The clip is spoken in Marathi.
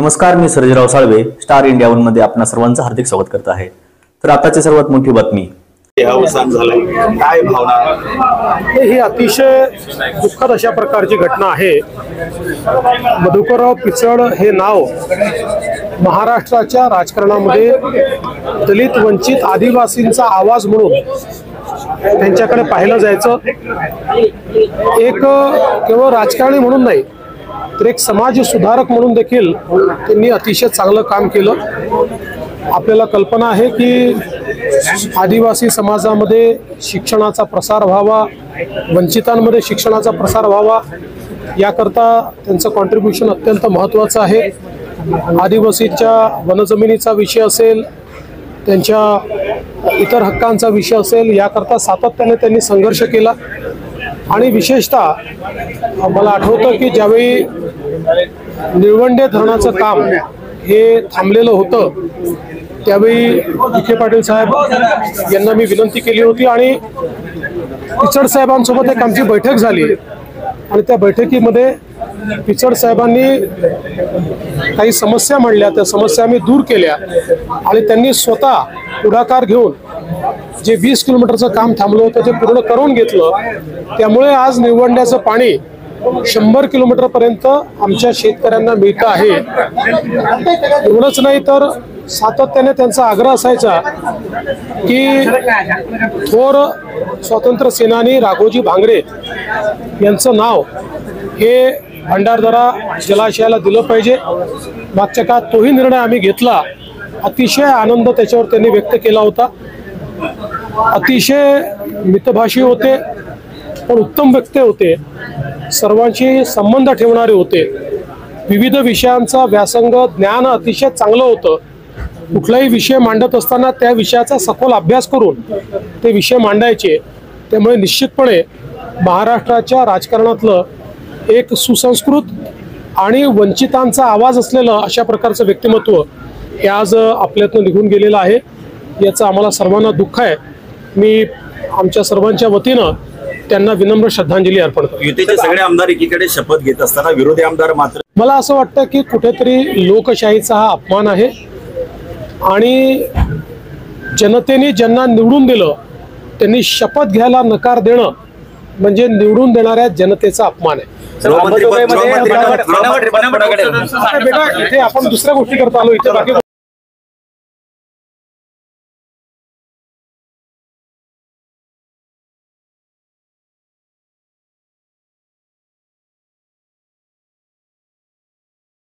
नमस्कार, मी Sarjerao Salve Star India One मध्ये आपणा सर्वांचं हार्दिक स्वागत करत आहे। तर आताची सर्वात मोठी बातमी, अवसान झालंय, काय भावना? ही अतिशय दुःखद अशा प्रकारची घटना आहे। मधुकरराव पिचड हे नाव महाराष्ट्राच्या राजकारणामध्ये दलित वंचित आदिवासींचा आवाज म्हणून त्यांच्याकडे पाहिलं जायचं। एक केवळ राजकारणी म्हणून नाही तर एक समाज सुधारक म्हणून देखील त्यांनी अतिशय चांगलं काम केलं। आपल्याला कल्पना आहे की आदिवासी समाजामध्ये शिक्षणाचा प्रसार व्हावा, वंचितांमध्ये शिक्षणाचा प्रसार व्हावा, याकरता त्यांचं कॉन्ट्रीब्युशन अत्यंत महत्त्वाचं आहे। आदिवासीच्या वनजमिनीचा विषय असेल, त्यांच्या इतर हक्कांचा विषय असेल, याकरता सातत्याने त्यांनी संघर्ष केला। आणि विशेषतः मला आठवतं की ज्यावेळी निळवंडे धरणाचं काम हे थांबलेलं होतं त्यावेळी विखे पाटील साहेब यांना मी विनंती केली होती आणि पिचड साहेबांसोबत एक आमची बैठक झाली आणि त्या बैठकीमध्ये पिचड साहेबांनी काही समस्या मांडल्या, त्या समस्या आम्ही दूर केल्या आणि त्यांनी स्वतः पुढाकार घेऊन जे 20 किलोमीटरचं काम थांबलं होतं ते पूर्ण करून घेतलं। त्यामुळे आज निळवंड्याचं पाणी 100 किलोमीटर पर्यंत आमच्या शेतकऱ्यांना मिळतं आहे। एवढंच नाही तर सातत्याने त्यांचा आग्रह असायचा की थोर स्वातंत्र्य सेनानी राघोजी भांगरे यांचं नाव हे भंडारदरा जलाशयाला दिलं पाहिजे। मागच्या काळात तोही निर्णय आम्ही घेतला। अतिशय आनंद त्याच्यावर त्यांनी व्यक्त केला होता। अतिशय मितभाषी होते, पण उत्तम व्यक्ती होते, सर्वांशी संबंध ठेवणारे होते, विविध विषयांचा व्यासंग ज्ञान अतिशय चांगलं होतं। कुठलाही विषय मांडत असताना त्या विषयाचा सखोल अभ्यास करून ते विषय मांडायचे। त्यामुळे निश्चितपणे महाराष्ट्राच्या राजकारणातलं एक सुसंस्कृत आणि वंचितांचा आवाज असलेलं अशा प्रकारचं व्यक्तिमत्व हे आज आपल्यातनं निघून गेलेलं आहे। याचं आम्हाला सर्वांना दुःख आहे। मी आमच्या सर्वांच्या वतीनं त्यांना विनम्र श्रद्धांजली अर्पण करतो। युतीचे सगळे आमदार एकीकडे शपथ घेत असताना विरोधी आमदार मात्र, मला असं वाटतं की कुठेतरी लोकशाहीचा हा अपमान आहे आणि जनतेने ज्यांना निवडून दिलं त्यांनी शपथ घ्यायला नकार देणं म्हणजे निवडून देणाऱ्या जनतेचा अपमान आहे। बेटा, इथे आपण दुसऱ्या गोष्टी करता आलो, इथे बाकी